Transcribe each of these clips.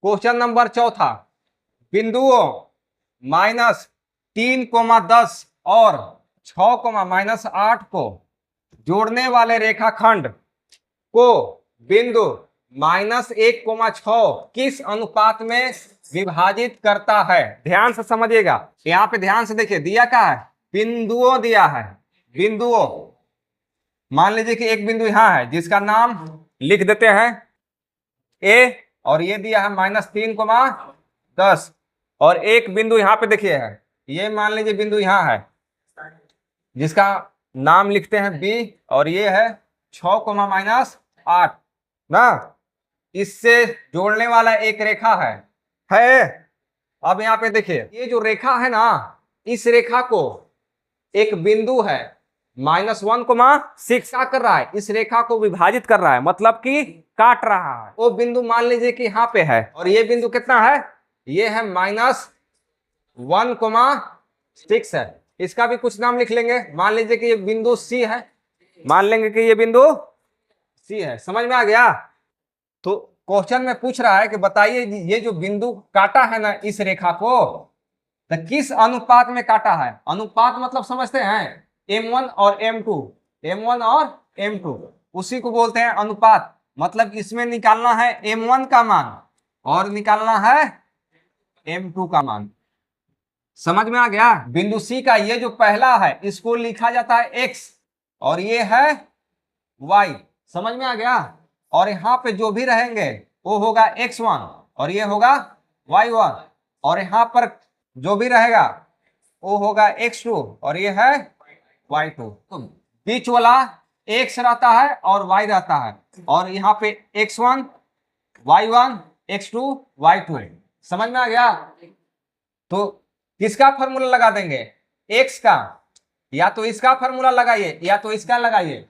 Question number चौथा, बिंदुओं -3, 10 और 6, -8 को जोड़ने वाले रेखाखंड को बिंदु -1, 6 किस अनुपात में विभाजित करता है? ध्यान से समझिएगा, यहाँ पे ध्यान से देखिए, दिया क्या है? बिंदुओं दिया है, बिंदुओं। मान लीजिए कि एक बिंदु यहाँ है जिसका नाम लिख देते हैं ए, और ये दिया है -3, 10, और एक बिंदु यहाँ पे देखिए है, ये मान लीजिए बिंदु यहाँ है जिसका नाम लिखते हैं बी, और ये है 6, -8 ना। इससे जोड़ने वाला एक रेखा है। अब यहाँ पे देखिए, ये जो रेखा है ना, इस रेखा को एक बिंदु है -1, 6 क्या कर रहा है? इस रेखा को विभाजित कर रहा है, मतलब कि काट रहा है। वो बिंदु मान लीजिए कि यहाँ पे है, और ये बिंदु कितना है? ये है -1, 6 है। इसका भी कुछ नाम लिख लेंगे। मान लीजिए कि ये बिंदु सी है, मान लेंगे कि ये बिंदु सी है। समझ में आ गया? तो क्वेश्चन में पूछ रहा है कि बताइए ये जो बिंदु काटा है ना इस रेखा को, तो किस अनुपात में काटा है? अनुपात मतलब समझते हैं, M1 और M2, M1 और M2, उसी को बोलते हैं अनुपात। मतलब इसमें निकालना है M1 का मान और निकालना है M2 का मान। समझ में आ गया? बिंदु C का ये जो पहला है इसको लिखा जाता है X, और ये है Y। समझ में आ गया? और यहाँ पे जो भी रहेंगे वो होगा X1 और ये होगा Y1, और यहाँ पर जो भी रहेगा वो होगा X2 और ये है Y2। तो बीच वाला X रहता है और Y रहता है, और यहाँ पे X1, Y1, X2, Y2। समझ में आ गया? तो किसका फॉर्मूला लगा देंगे? X का, या तो इसका फॉर्मूला लगाइए या तो इसका लगाइए,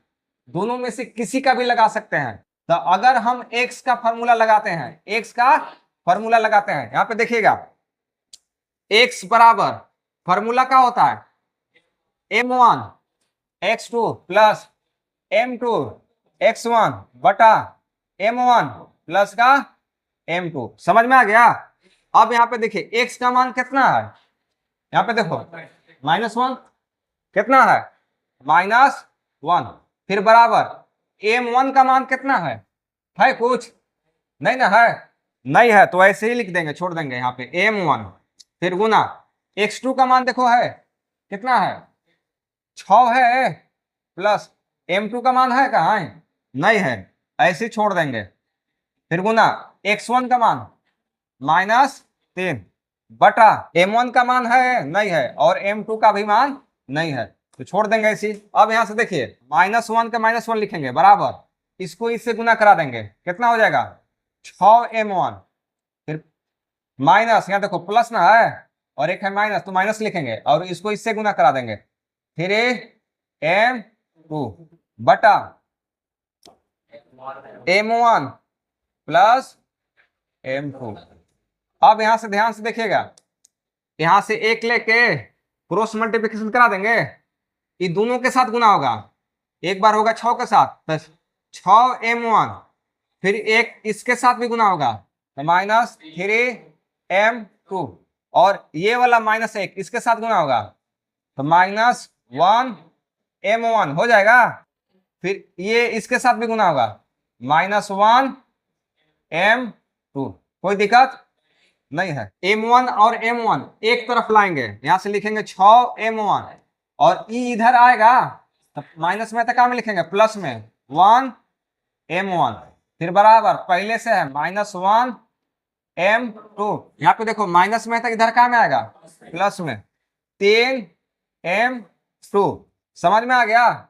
दोनों में से किसी का भी लगा सकते हैं। तो अगर हम X का फॉर्मूला लगाते हैं, X का फॉर्मूला लगाते हैं, यहाँ पे देखिएगा, X बराबर फॉर्मूला क्या होता है? M1 X2 plus M2 X1 बटा M1 प्लस का M2। समझ में आ गया? अब यहाँ पे देखिए X का मान कितना है, यहाँ पे देखो -1 कितना है? -1। फिर बराबर M1 का मान कितना है कुछ? नहीं ना है, नहीं है तो ऐसे ही लिख देंगे, छोड़ देंगे यहाँ पे M1। फिर गुना X2 का मान देखो है कितना है? 6 है, प्लस M2 का मान है कहाँ है? नहीं है, ऐसे ही छोड़ देंगे। फिर गुना X1 का मान -3 बटा M1 का मान है नहीं है, और M2 का भी मान नहीं है, तो छोड़ देंगे ऐसी। अब यहां से देखिए -1 का -1 लिखेंगे बराबर, इसको इससे गुना करा देंगे, कितना हो जाएगा? 6M1। फिर माइनस, यहाँ देखो प्लस ना है और एक है माइनस, तो माइनस लिखेंगे और इसको इससे गुना करा देंगे। फिर M2 बटा M1 प्लस M2। अब यहां से ध्यान से देखिएगा, यहां से एक लेके क्रॉस मल्टीप्लिकेशन करा देंगे, ये दोनों के साथ गुना होगा, एक बार होगा 6 के साथ, तो 6M1, फिर एक इसके साथ भी गुना होगा तो -3M2, और ये वाला -1 इसके साथ गुना होगा तो -1M1 हो जाएगा। फिर ये इसके साथ भी गुना होगा -1M2। कोई दिक्कत नहीं है। M1 और M1 एक तरफ लाएंगे, यहां से लिखेंगे 6M1, और ई इधर आएगा तो माइनस में क्या में लिखेंगे? प्लस में 1M1। फिर बराबर पहले से है -1M2, यहाँ पे देखो माइनस में तक इधर कहाँ में आएगा? प्लस में 3M2। समझ में आ गया?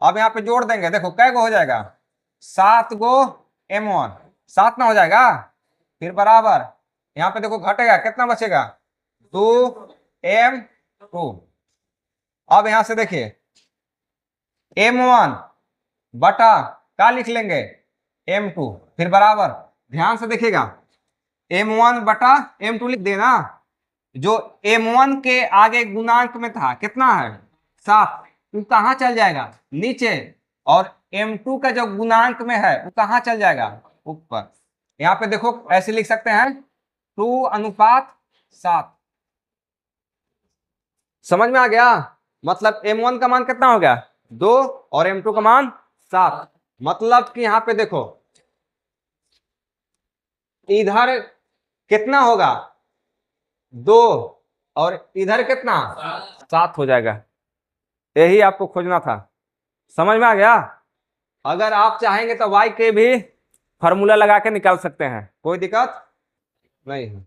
अब यहाँ पे जोड़ देंगे, देखो कै गो हो जाएगा? 7 गो M1, 7 ना हो जाएगा। फिर बराबर यहाँ पे देखो घटेगा, कितना बचेगा? 2M2। अब यहां से देखिए M1 बटा क्या लिख लेंगे? M2। फिर बराबर ध्यान से देखिएगा, M1 बटा M2 लिख देना। जो M1 के आगे गुणांक में था कितना है? 7, तो कहाँ चल जाएगा? नीचे। और M2 का जो गुणांक में है वो कहाँ चल जाएगा? ऊपर। यहाँ पे देखो ऐसे लिख सकते हैं 2:7। समझ में आ गया? मतलब M1 का मान कितना हो गया 2 और M2 का मान 7। मतलब कि यहाँ पे देखो इधर कितना होगा 2 और इधर कितना 7 हो जाएगा। यही आपको खोजना था। समझ में आ गया? अगर आप चाहेंगे तो y के भी फॉर्मूला लगा के निकाल सकते हैं, कोई दिक्कत नहीं है।